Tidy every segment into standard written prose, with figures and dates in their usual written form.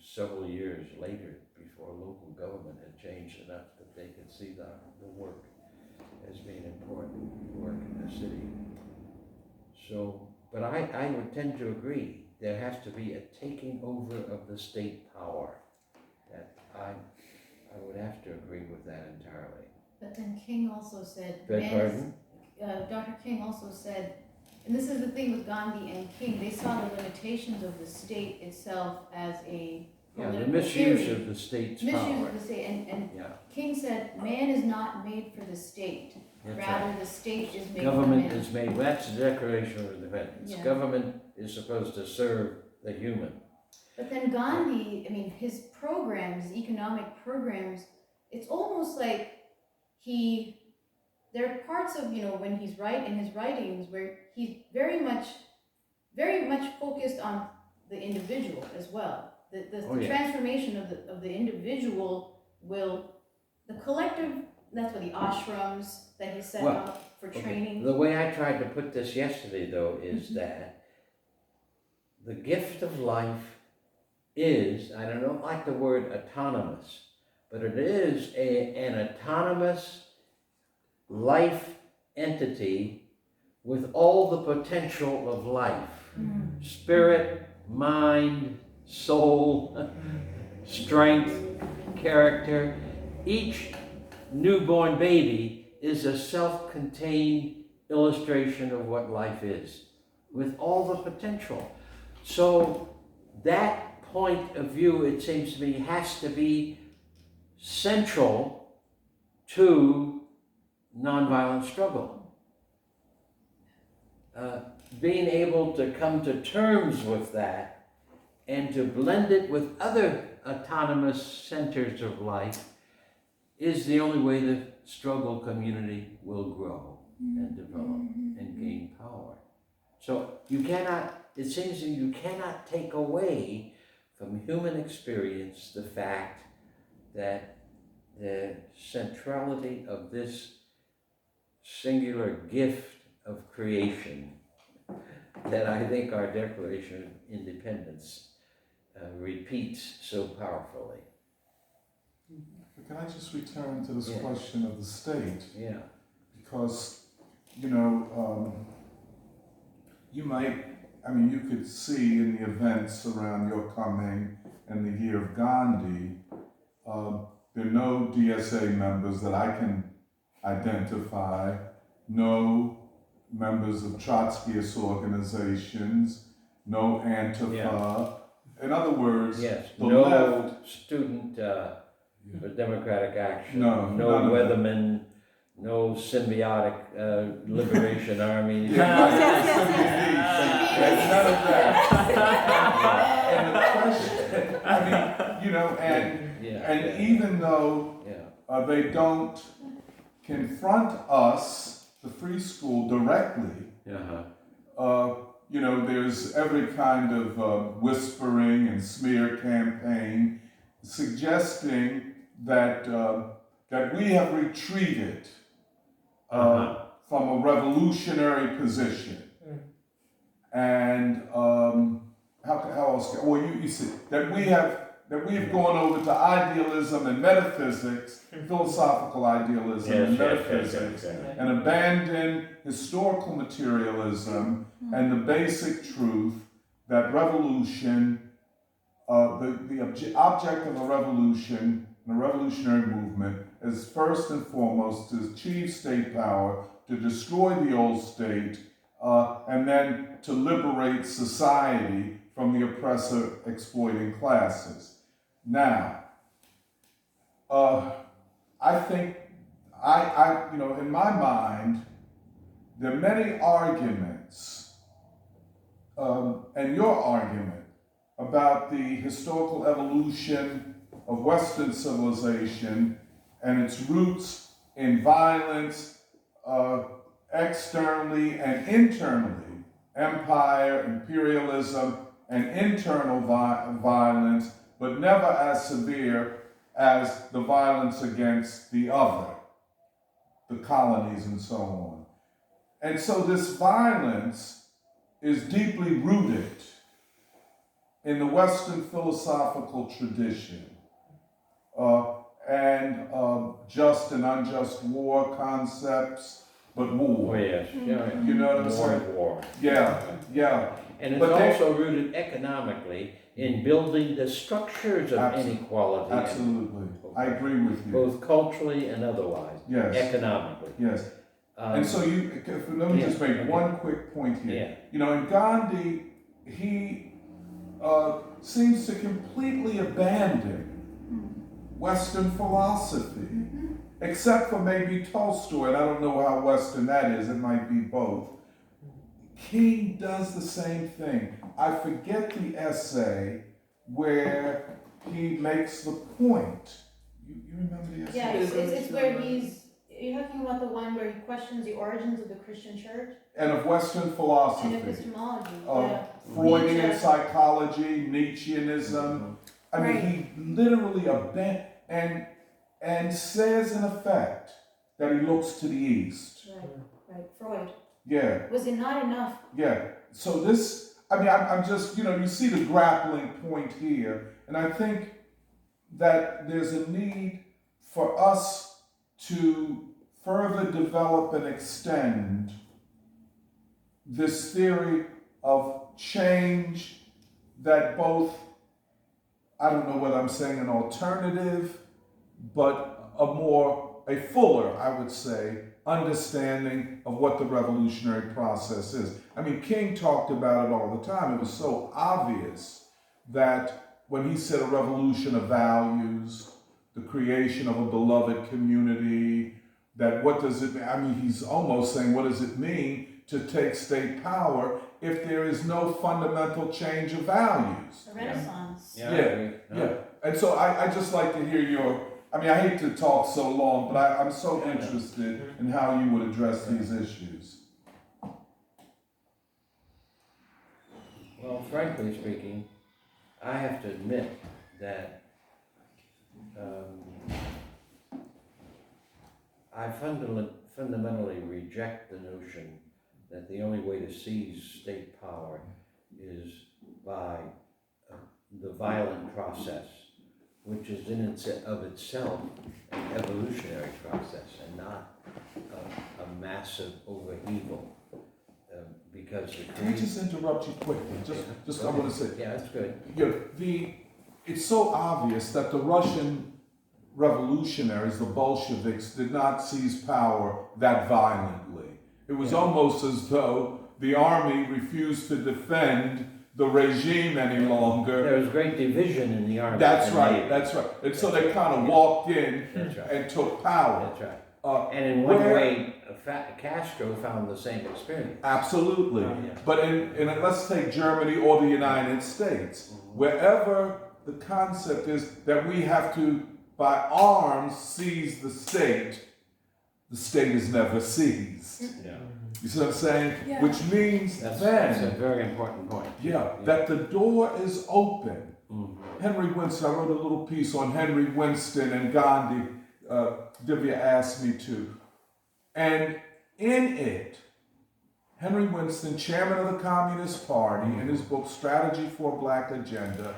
several years later before local government had changed enough that they could see the work as being important work in the city. So, but I would tend to agree. There has to be a taking over of the state power. That I would have to agree with that entirely. But then King also said, Pardon? Dr. King also said, and this is the thing with Gandhi and King, they saw the limitations of the state itself as a political the misuse theory. of the state's Misuse power. of the state, and Yeah. King said, man is not made for the state. That's Rather, right. the state is made Government for man. is made, that's the Declaration of Independence. Yeah. Government is supposed to serve the human. But then Gandhi, I mean, his programs, economic programs, it's almost like there are parts of, when he's in his writings where he's very much focused on the individual as well. The transformation of the individual the collective, that's what the ashrams that he set up for training. The way I tried to put this yesterday, though, is that the gift of life is, I don't like the word autonomous, but it is an autonomous life entity with all the potential of life. Spirit, mind, soul, strength, character. Each newborn baby is a self-contained illustration of what life is, with all the potential. So that point of view, it seems to me, has to be central to nonviolent struggle. Being able to come to terms with that and to blend it with other autonomous centers of life is the only way the struggle community will grow and develop and gain power. So it seems that you cannot take away from human experience the fact that the centrality of this singular gift of creation that I think our Declaration of Independence repeats so powerfully. Can I just return to this question of the state? Yeah. Because, you could see in the events around your coming and the Year of Gandhi, there are no DSA members that I can identify, no members of Trotskyist organizations, no Antifa. Yeah. In other words, yes, the no left, student for Democratic Action, no Weathermen, no symbiotic liberation armies. None of that. And the question, even though they don't confront us, the free school, directly, there's every kind of whispering and smear campaign suggesting that we have retreated from a revolutionary position. And how else? Well, you see that we have gone over to idealism and metaphysics, philosophical idealism and metaphysics, and abandoned historical materialism and the basic truth that revolution, the object of a revolution and a revolutionary movement is first and foremost to achieve state power, to destroy the old state, and then to liberate society from the oppressor exploiting classes. Now, I think, in my mind, there are many arguments, and your argument about the historical evolution of Western civilization and its roots in violence, externally and internally, empire, imperialism, and internal violence, but never as severe as the violence against the other, the colonies and so on. And so this violence is deeply rooted in the Western philosophical tradition, and just and unjust war concepts, but war. Oh, yes. Yeah, You know what I'm War saying? is war. Yeah. And it's But they- also rooted economically in building the structures of inequality. Absolutely. I agree with you. Both culturally and otherwise. Yes. Economically. Yes. And so let me just make one quick point here. Yeah. You know, in Gandhi, he seems to completely abandon Western philosophy, except for maybe Tolstoy, and I don't know how Western that is, it might be both. King does the same thing. I forget the essay where he makes the point. You remember the essay? Yeah, it's where you're talking about the one where he questions the origins of the Christian church? And of Western philosophy. And epistemology, Freudian Nietzsche. psychology, Nietzscheanism. I mean, he literally and says in effect that he looks to the east. Right, Freud. Yeah. Was it not enough? Yeah. So this, I mean, I'm just, you see the grappling point here, and I think that there's a need for us to further develop and extend this theory of change that both, I don't know whether I'm saying an alternative, but a fuller, I would say, understanding of what the revolutionary process is. I mean, King talked about it all the time. It was so obvious that when he said a revolution of values, the creation of a beloved community, that what does it mean? I mean, he's almost saying, what does it mean to take state power if there is no fundamental change of values? A renaissance. Yeah. And so I just like to hear I hate to talk so long, but I'm so interested in how you would address these issues. Well, frankly speaking, I have to admit that I fundamentally reject the notion that the only way to seize state power is by the violent process, which is in of itself an evolutionary process and not a massive overheaval. Because Can I just interrupt you quickly? Just I want to say. Yeah, that's good. It's so obvious that the Russian revolutionaries, the Bolsheviks, did not seize power that violently. It was almost as though the army refused to defend the regime any longer. There was great division in the army. That's right. And so they kind of walked in and took power. That's right. And in one way, Castro found the same experience. Absolutely. But let's take Germany or the United States. Wherever the concept is that we have to, by arms, seize the state is never seized. Yeah. You see what I'm saying? Yeah. Which means that's then... a very important point. Yeah, that the door is open. Mm-hmm. Henry Winston, I wrote a little piece on Henry Winston and Gandhi. Divya asked me to. And in it, Henry Winston, chairman of the Communist Party, in his book Strategy for a Black Agenda,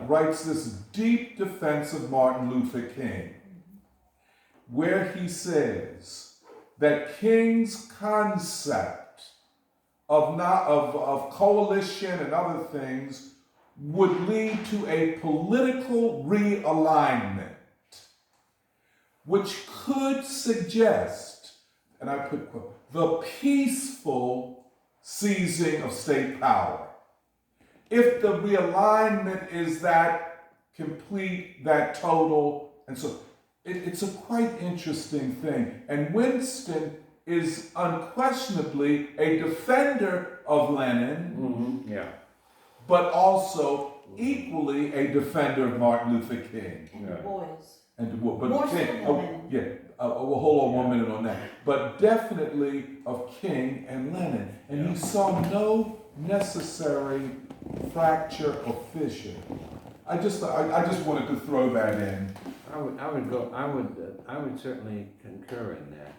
writes this deep defense of Martin Luther King, where he says that King's concept of coalition and other things would lead to a political realignment, which could suggest, and I put quote, the peaceful seizing of state power. If the realignment is that complete, that total, and so it's a quite interesting thing. And Winston is unquestionably a defender of Lenin, but also equally a defender of Martin Luther King. And Du Bois. But More King, so than Lenin. we'll hold on 1 minute on that. But definitely of King and Lenin. And he saw no necessary fracture or fissure. I just wanted to throw that in. I would certainly concur in that.